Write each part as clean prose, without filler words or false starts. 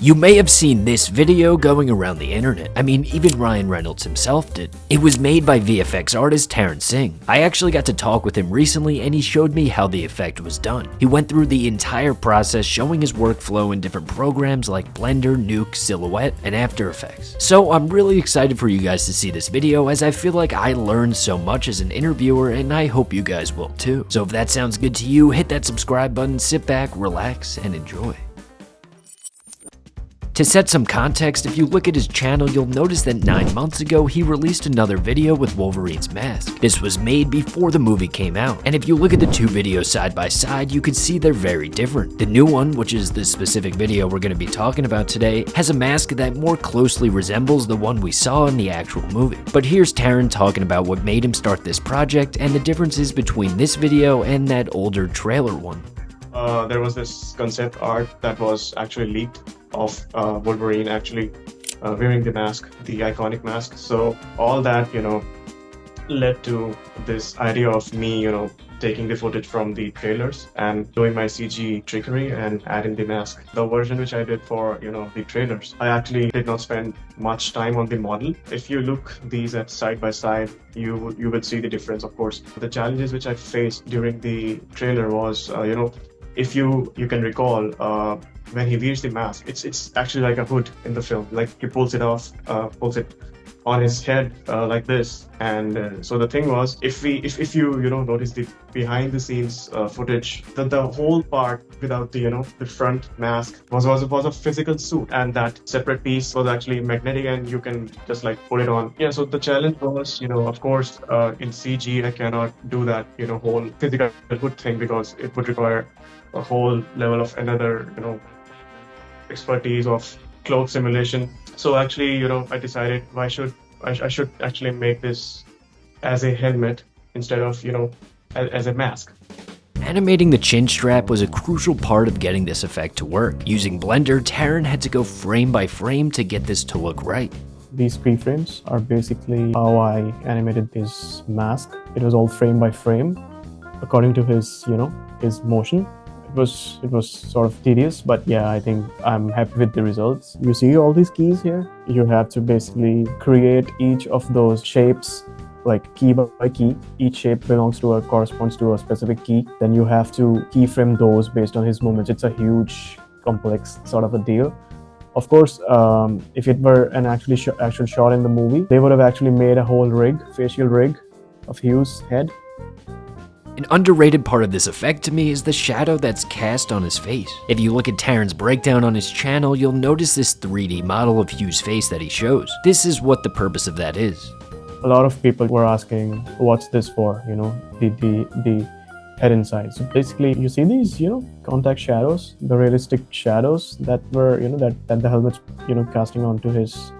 You may have seen this video going around the internet. I mean, even Ryan Reynolds himself did. It was made by VFX artist Taran Singh. I actually got to talk with him recently and he showed me how the effect was done. He went through the entire process showing his workflow in different programs like Blender, Nuke, Silhouette, and After Effects. So I'm really excited for you guys to see this video as I feel like I learned so much as an interviewer and I hope you guys will too. So if that sounds good to you, hit that subscribe button, sit back, relax, and enjoy. To set some context, if you look at his channel, you'll notice that 9 months ago, he released another video with Wolverine's mask. This was made before the movie came out, and if you look at the two videos side by side, you can see they're very different. The new one, which is the specific video we're going to be talking about today, has a mask that more closely resembles the one we saw in the actual movie. But here's Taran talking about what made him start this project and the differences between this video and that older trailer one. There was this concept art that was actually leaked of Wolverine actually wearing the mask, the iconic mask. So all that, led to this idea of me, taking the footage from the trailers and doing my CG trickery and adding the mask. The version which I did for, the trailers, I actually did not spend much time on the model. If you look these at side by side, you would see the difference, of course. The challenges which I faced during the trailer was, if you can recall, when he wears the mask, it's actually like a hood in the film. Like he pulls it off, pulls it on his head like this. And so the thing was, if you notice the behind the scenes footage, the whole part without the the front mask was a physical suit, and that separate piece was actually magnetic, and you can just like put it on. Yeah. So the challenge was, of course, in CG I cannot do that whole physical hood thing because it would require a whole level of another expertise of cloth simulation. So actually, I decided I should actually make this as a helmet instead of as a mask. Animating the chin strap was a crucial part of getting this effect to work. Using Blender, Taran had to go frame by frame to get this to look right. These keyframes are basically how I animated this mask. It was all frame by frame according to his his motion. It was sort of tedious, but yeah, I think I'm happy with the results. You see all these keys here? You have to basically create each of those shapes like key by key. Each shape corresponds to a specific key. Then you have to keyframe those based on his movements. It's a huge, complex sort of a deal. Of course, if it were an actual shot in the movie, they would have actually made a whole facial rig of Hugh's head. An underrated part of this effect to me is the shadow that's cast on his face. If you look at Taran's breakdown on his channel, you'll notice this 3D model of Hugh's face that he shows. This is what the purpose of that is. A lot of people were asking, what's this for, the head inside. So basically, you see these, contact shadows, the realistic shadows that were, that the helmet's, casting onto his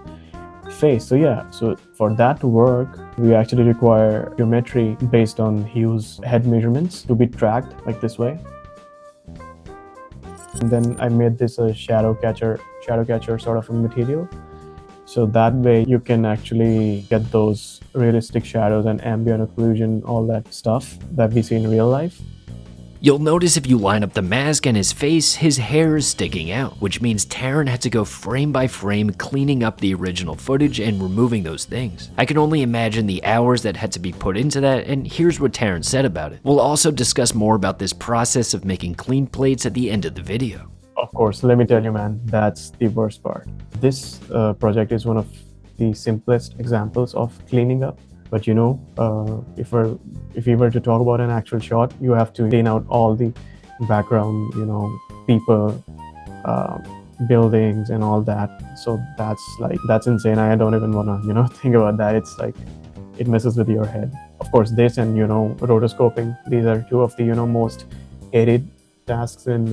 face. So yeah, so for that to work, we actually require geometry based on Hugh's head measurements to be tracked like this way. And then I made this a shadow catcher sort of a material. So that way you can actually get those realistic shadows and ambient occlusion, all that stuff that we see in real life. You'll notice if you line up the mask and his face, his hair is sticking out, which means Taran had to go frame by frame cleaning up the original footage and removing those things. I can only imagine the hours that had to be put into that, and here's what Taran said about it. We'll also discuss more about this process of making clean plates at the end of the video. Of course, let me tell you, man, that's the worst part. This project is one of the simplest examples of cleaning up. But if we were to talk about an actual shot, you have to clean out all the background, people, buildings and all that. So that's insane. I don't even want to, think about that. It's like, it messes with your head. Of course, this and, rotoscoping, these are two of the, most hated tasks in,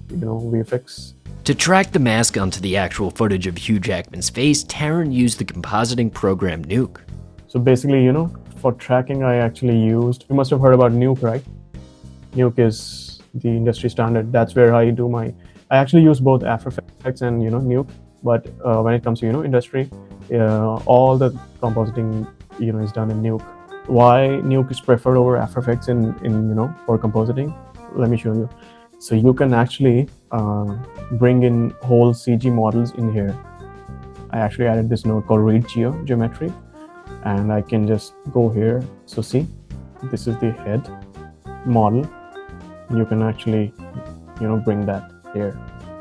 VFX. To track the mask onto the actual footage of Hugh Jackman's face, Taran used the compositing program Nuke. So basically, for tracking, I actually used, you must have heard about Nuke, right? Nuke is the industry standard. That's where I actually use both After Effects and, Nuke. But when it comes to, industry, all the compositing, is done in Nuke. Why Nuke is preferred over After Effects for compositing? Let me show you. So you can actually bring in whole CG models in here. I actually added this node called read geometry, and I can just go here. So see, this is the head model. You can actually, bring that here.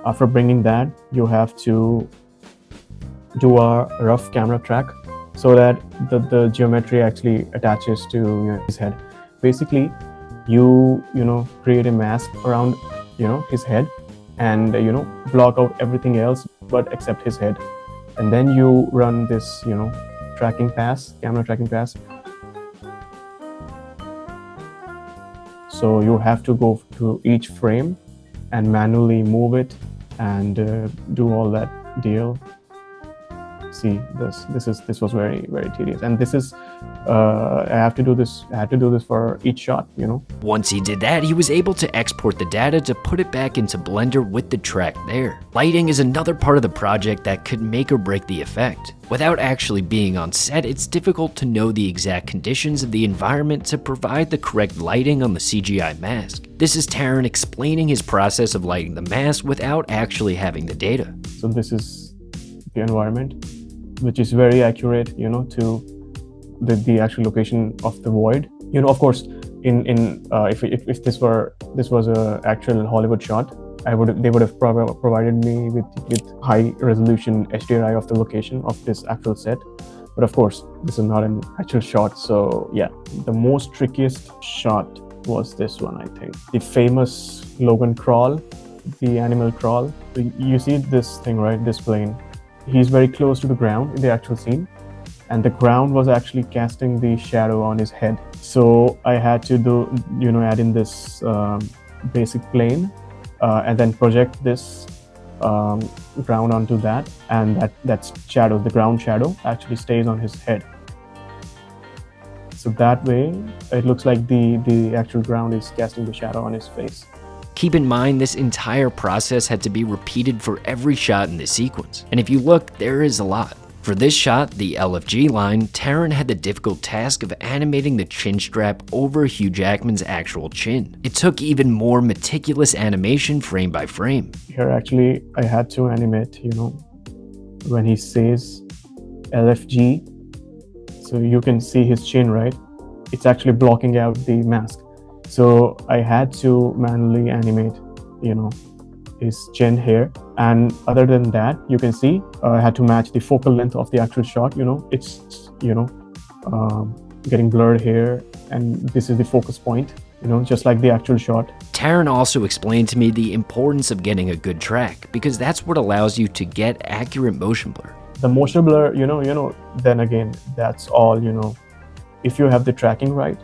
After bringing that, you have to do a rough camera track so that the geometry actually attaches to his head. Basically, you create a mask around his head, and block out everything else but except his head, and then you run this camera tracking pass. So you have to go to each frame and manually move it and do all that deal. See, this was very, very tedious, and this is I had to do this for each shot. Once he did that, he was able to export the data to put it back into Blender with the track there. Lighting is another part of the project that could make or break the effect. Without actually being on set, it's difficult to know the exact conditions of the environment to provide the correct lighting on the CGI mask. This is Taran explaining his process of lighting the mask without actually having the data. So this is the environment, which is very accurate, to the actual location of the void. Of course, if this was a actual Hollywood shot, they would have provided me with high resolution HDRI of the location of this actual set. But of course, this is not an actual shot. So yeah, the most trickiest shot was this one, I think. The famous Logan crawl, the animal crawl. So you see this thing, right? This plane. He's very close to the ground in the actual scene, and the ground was actually casting the shadow on his head. So I had to add in this basic plane and then project this ground onto that, and that's shadow, the ground shadow actually stays on his head. So that way it looks like the actual ground is casting the shadow on his face. Keep in mind, this entire process had to be repeated for every shot in this sequence. And if you look, there is a lot. For this shot, the LFG line, Taran had the difficult task of animating the chin strap over Hugh Jackman's actual chin. It took even more meticulous animation frame by frame. Here actually I had to animate, when he says LFG, so you can see his chin, right? It's actually blocking out the mask. So I had to manually animate, his chin here. And other than that, you can see I had to match the focal length of the actual shot. It's getting blurred here, and this is the focus point, just like the actual shot. Taran also explained to me the importance of getting a good track, because that's what allows you to get accurate motion blur. The motion blur, then again, that's all, if you have the tracking right,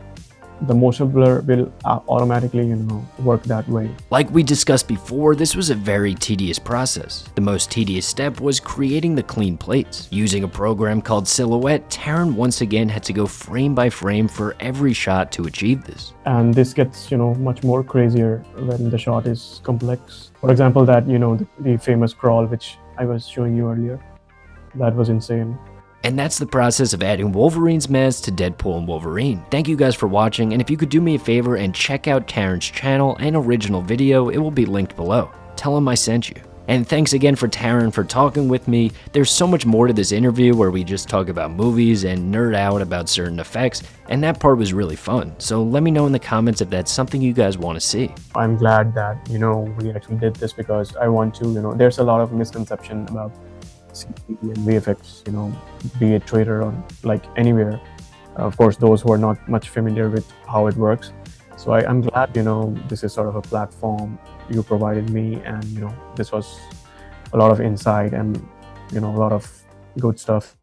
the motion blur will automatically, work that way. Like we discussed before, this was a very tedious process. The most tedious step was creating the clean plates. Using a program called Silhouette, Taran once again had to go frame by frame for every shot to achieve this. And this gets, much more crazier when the shot is complex. For example, that, the famous crawl, which I was showing you earlier, that was insane. And that's the process of adding Wolverine's mask to Deadpool and Wolverine. Thank you guys for watching, and if you could do me a favor and check out Taran's channel and original video, it will be linked below. Tell him I sent you. And thanks again for Taran for talking with me. There's so much more to this interview where we just talk about movies and nerd out about certain effects, and that part was really fun. So let me know in the comments if that's something you guys want to see. I'm glad that, we actually did this, because I want to, there's a lot of misconception about CGI and VFX, be it Twitter or like anywhere. Of course, those who are not much familiar with how it works. So I'm glad, this is sort of a platform you provided me, and, this was a lot of insight and, a lot of good stuff.